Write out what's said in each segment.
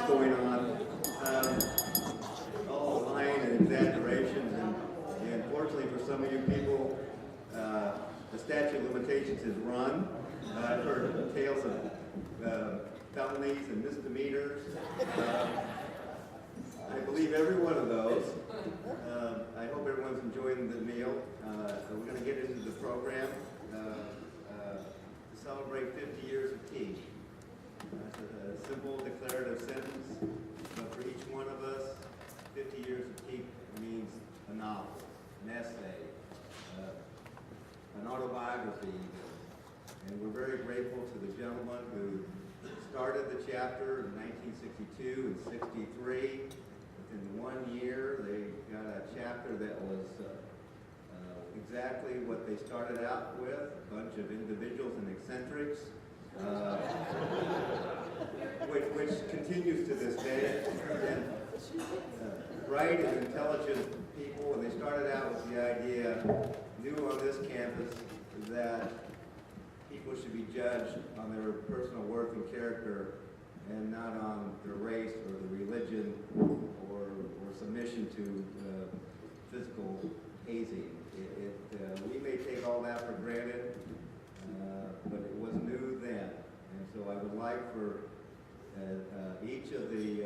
going on. All lying and exaggerations, and fortunately for some of you people, the statute of limitations has run. I've heard tales of felonies and misdemeanors. I believe every one of those. I hope everyone's enjoying the meal. We're going to get into the program to celebrate 50 years of tea. It's a simple declarative sentence, but for each one of us, 50 years of tea means a novel, an essay, an autobiography, and we're very grateful to the gentleman who started the chapter in 1962 and 63. Within 1 year, they got a chapter that was exactly what they started out with, a bunch of individuals and eccentrics, which continues to this day. And, bright and intelligent people, and they started out with the idea, new on this campus, that people should be judged on their personal worth and character and not on their race or the religion or submission to physical hazing. We may take all that for granted, but it was new then. And so I would like for each of the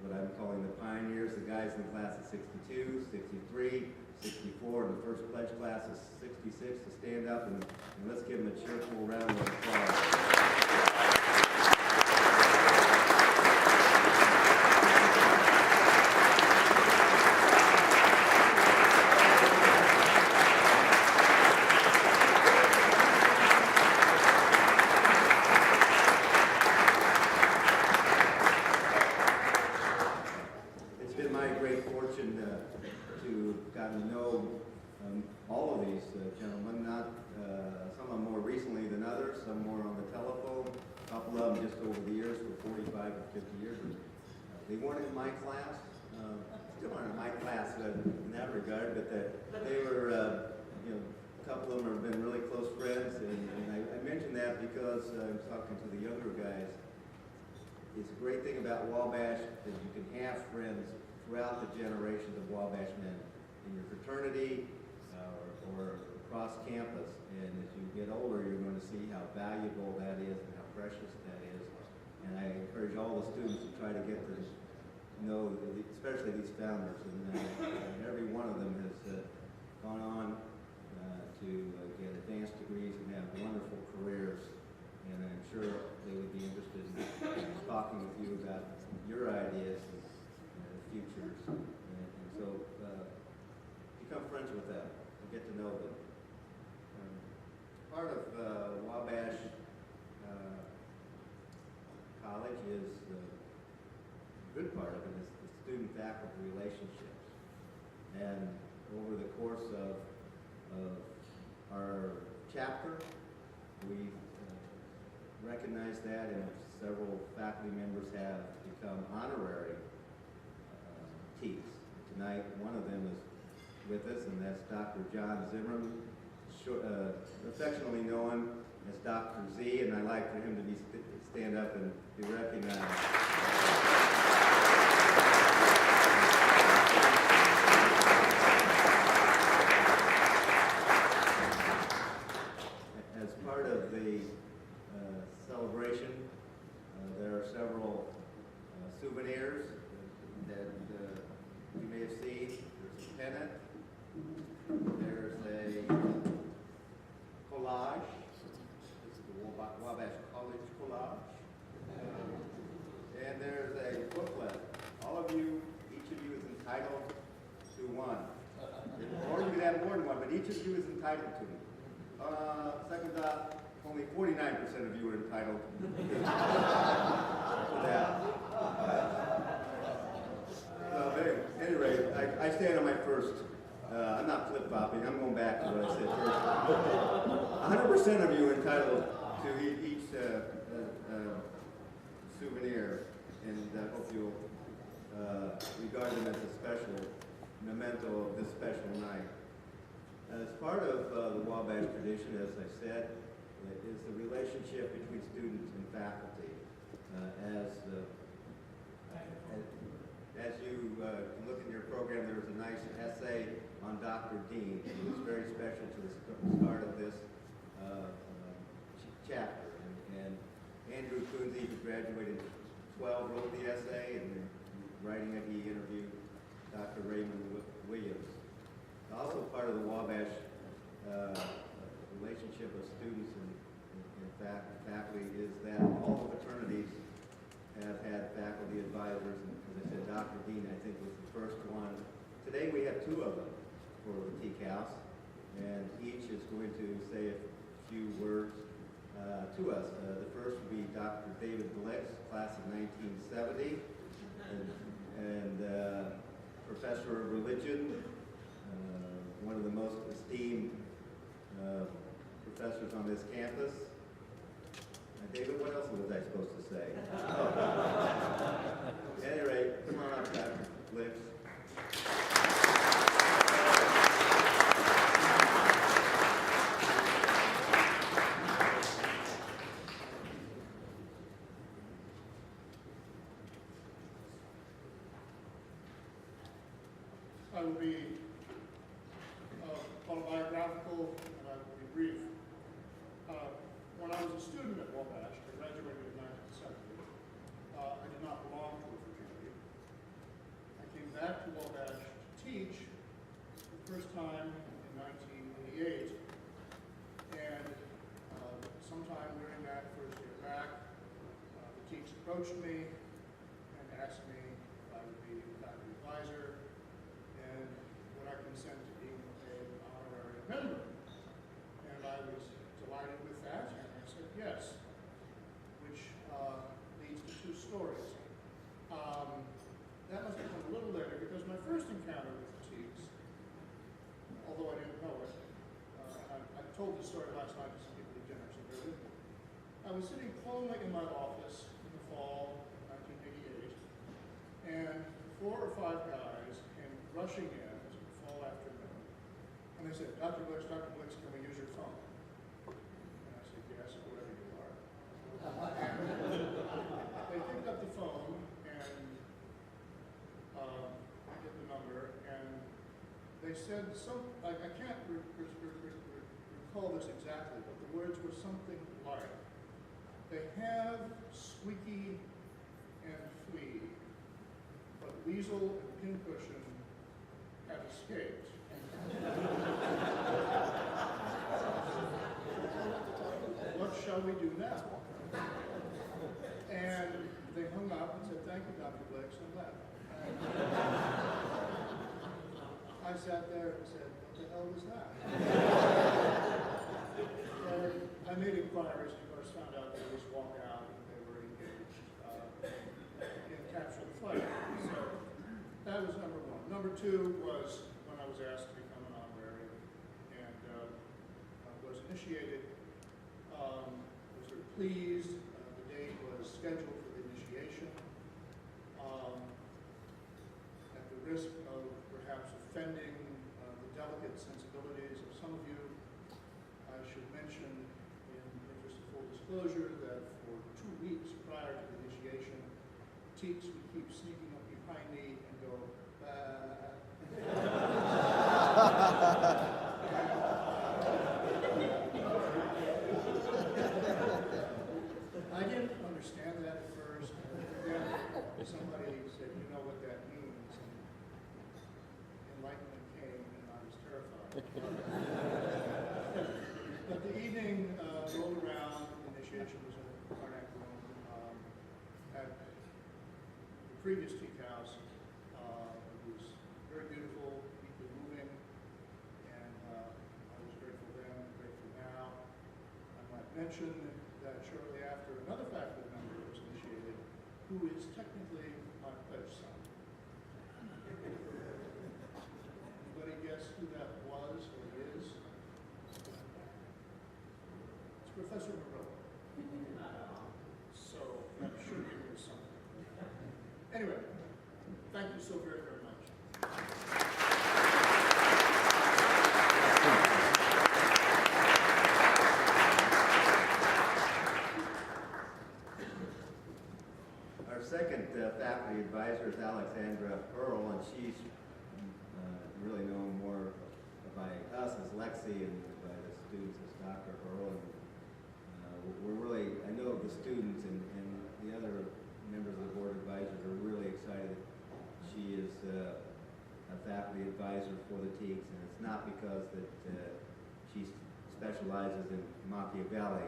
what I'm calling the pioneers, the guys in the class of 62, 63, 64, and the first pledge class of 66 to stand up and let's give them a cheerful round of applause. All of these gentlemen, some of them more recently than others, some more on the telephone, a couple of them just over the years for 45 or 50 years. They weren't in my class, still aren't in my class in that regard, but they were, a couple of them have been really close friends, and I mention that because I was talking to the younger guys. It's a great thing about Wabash that you can have friends throughout the generations of Wabash men in your fraternity, or across campus, and as you get older, you're going to see how valuable that is and how precious that is. And I encourage all the students to try to get to know, especially these founders, and every one of them has gone on to get advanced degrees and have wonderful careers. And I'm sure they would be interested in talking with you about your ideas and futures. And so become friends with them. Get to know them. Part of Wabash College is, a good part of it is the student-faculty relationships. And over the course of our chapter, we recognize that, and several faculty members have become honorary Ts. Tonight, one of them is with us, and that's Dr. John Zimmerman, affectionately known as Dr. Z, and I'd like for him to stand up and be recognized. As part of the celebration, there are several souvenirs that you may have seen. There's a pennant. There's a collage. This is the Wabash College collage. And there's a booklet. All of you, each of you is entitled to one. Or you could have more than one, but each of you is entitled to one. Second thought, only 49% of you are entitled to that. At any rate, I stand on my first. I'm not flip-flopping. I'm going back to what I said first. 100% of you are entitled to each souvenir, and I hope you'll regard them as a special memento of this special night. As part of the Wabash tradition, as I said, is the relationship between students and faculty. As program, there was a nice essay on Dr. Dean. It was very special to the start of this chapter. And Andrew Kunze, who graduated in 12, wrote the essay, and writing it, he interviewed Dr. Raymond Williams. Also part of the Wabash relationship of students and faculty is that all the fraternities have had faculty advisors, and as I said, Dr. Dean, I think, was the first one. Today we have 2 of them for the TKE, and each is going to say a few words to us. The first would be Dr. David Blix, class of 1970, and professor of religion, one of the most esteemed professors on this campus. David, what else was I supposed to say? At any rate, come on up, Dr. Blix. I will be autobiographical, and I will be brief. When I was a student at Wabash, I graduated in 1970. I did not belong to a fraternity. I came back to Wabash to teach the first time in 1988, and sometime during that first year back, the teacher approached me and asked me if I would be a faculty advisor, and would I consent to being an honorary member. And I was delighted with that, and I said yes, which leads to 2 stories. That must have come a little later, because my first encounter with the Teagues, although I didn't know it, I told this story last night to some people at dinner, so bear with me. I was sitting calmly in my office in the fall of 1988, and 4 or 5 guys came rushing in, it was a fall afternoon, and they said, Dr. Blix, can we use your phone? And I said, yes, whoever you are. And they picked up the phone and hit the number, and they said, I can't recall this exactly, but the words were something like, they have Squeaky and Flea, but Weasel and Pincushion have escaped. What shall we do now? And they hung up and said, thank you, Dr. Blix, and left. I sat there and said, what the hell was that? And I made inquiries, of course, found out they just walked out and they were engaged in capture the flag. So that was number 1. Number 2 was when I was asked to become an honorary, and was initiated. I was very pleased. The date was scheduled for the initiation. At the risk of perhaps offending the delicate sensibilities of some of you, I should mention, in the interest of full disclosure, that for 2 weeks prior to the initiation, Teeks would keep sneaking up behind me and go, bah. I didn't understand that at first, and then somebody said, you know what that means, and enlightenment came, and I was terrified. But the evening rolled around. The initiation was in the Karnak room at the previous TKE house. It was very beautiful, deeply moving, and I was grateful then, grateful now. I might mention that shortly after, another faculty member was initiated, who is technically my pledge son. Anybody guess who that was or is? It's Professor Hoerl. So that should give you something. Anyway, thank you so very, very much. Our second faculty advisor is Alexandra Hoerl, and she's really known more by us as Lexi and by the students as Dr. Hoerl. And we're really, I know the students and the other members of the board of advisors are really excited. She is a faculty advisor for the TEACs, and it's not because that she specializes in Machiavelli,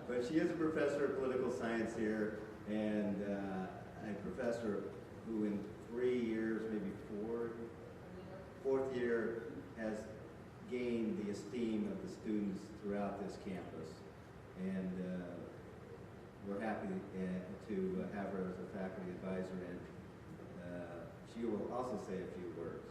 but she is a professor of political science here, and a professor who in 3 years, maybe fourth year, has gained the esteem of the students throughout this campus. And we're happy to have her as a faculty advisor, and she will also say a few words.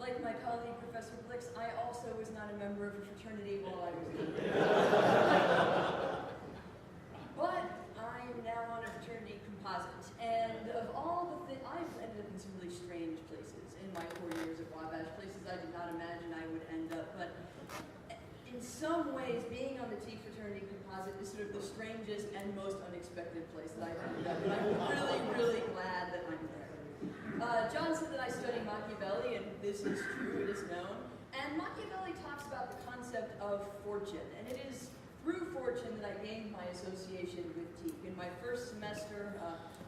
Like my colleague, Professor Blix, I also was not a member of a fraternity while I was in But I am now on a fraternity composite. And of all the things, I've ended up in some really strange places in my 4 years at Wabash, places I did not imagine I would end up. But in some ways, being on the TKE fraternity composite is sort of the strangest and most unexpected place that I've ended up. And I'm really, really glad that I'm there. Jon said that I study Machiavelli, and this is true, it is known. And Machiavelli talks about the concept of fortune, and it is through fortune that I gained my association with TKE. In my first semester,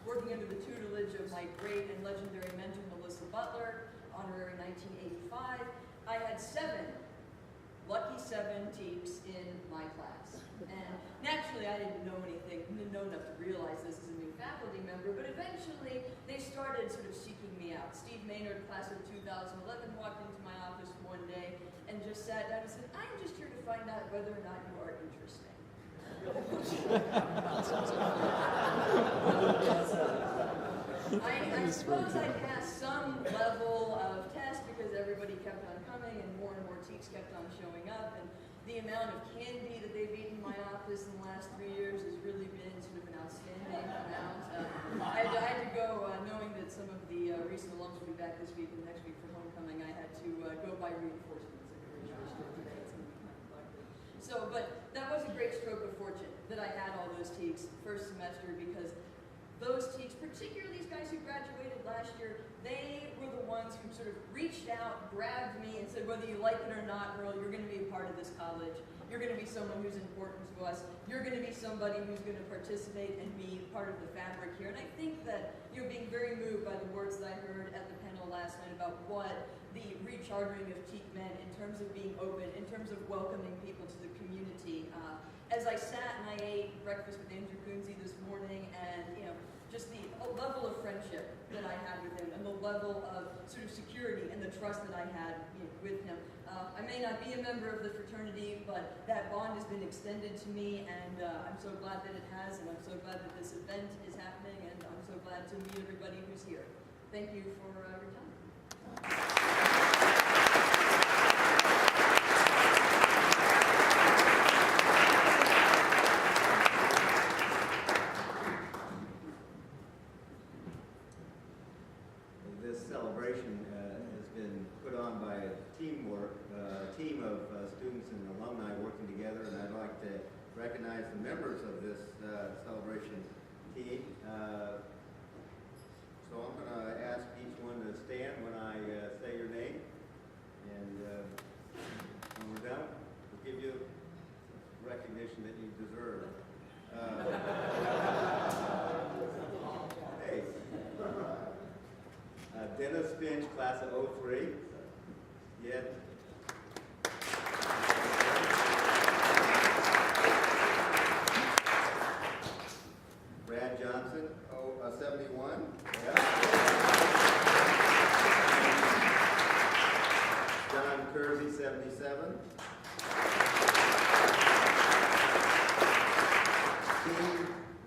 working under the tutelage of my great and legendary mentor, Melissa Butler, honorary 1985, I had lucky seven TKEs in my class. And naturally, I didn't know anything, didn't know enough to realize this as a new faculty member, but eventually they started sort of seeking me out. Steve Maynard, class of 2011, walked into my office one day and just sat down and said, "I'm just here to find out whether or not you are interesting." I suppose I passed some level of test because everybody kept on coming and more TKEs kept on showing up, and the amount of candy that they've eaten in my office in the last 3 years has really been sort of an outstanding amount. I had to go, knowing that some of the recent alums will be back this week and next week for homecoming, I had to go buy reinforcements at the grocery store today. It's going to be kind of ugly. So, but that was a great stroke of fortune that I had all those TKEs first semester, because those TKEs, particularly these guys who graduated last year, they were the ones who sort of reached out, grabbed me, and said, whether you like it or not, Hoerl, you're going to be a part of this college. You're going to be someone who's important to us. You're going to be somebody who's going to participate and be part of the fabric here. And I think that you're being very moved by the words that I heard at the panel last night about what the rechartering of TKE meant in terms of being open, in terms of welcoming people to the community. As I sat and I ate breakfast with Andrew Kunze this morning, and just the level of friendship that I had with him, and the level of sort of security and the trust that I had with him. I may not be a member of the fraternity, but that bond has been extended to me, and I'm so glad that it has, and I'm so glad that this event is happening, and I'm so glad to meet everybody who's here. Thank you for your time. This celebration has been put on by a team of students and alumni working together, and I'd like to recognize the members of this celebration team. So I'm going to ask each one to stand when I say your name, and when we're done, we'll give you recognition that you deserve. Hey. Dennis Finch, class of 03. Yeah. Brad Johnson, 71. Yeah. John Kerezy, 77.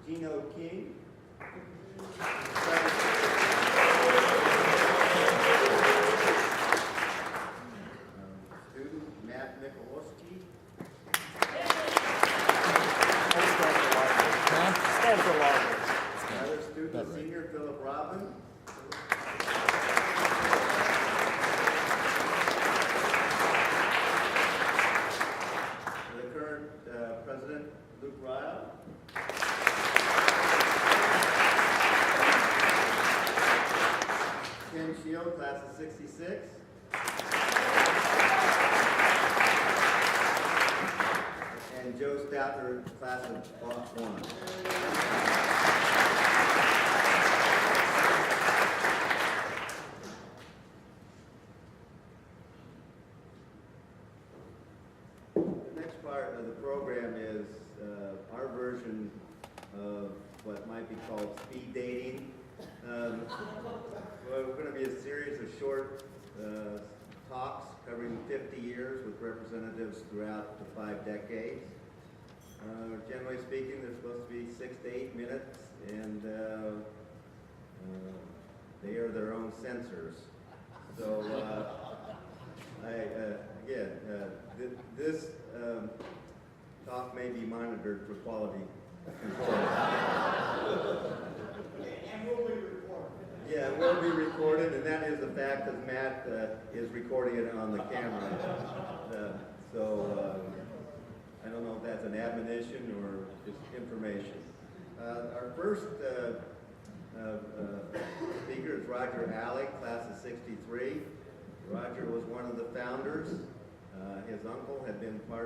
Gino King. Another student, senior Philip Robin. class of 66. And Joe Stoutner, class of 1. The next part of the program is our version of what might be called speed dating. Well, we're going to be a series of short talks covering 50 years with representatives throughout the 5 decades. Generally speaking, they're supposed to be 6 to 8 minutes, and they are their own censors. So, this talk may be monitored for quality control. And will be recorded. Yeah, it will be recorded, and that is a fact, because Matt is recording it on the camera. I don't know if that's an admonition or just information. Our first speaker is Roger Alig, class of 63. Roger was one of the founders. His uncle had been part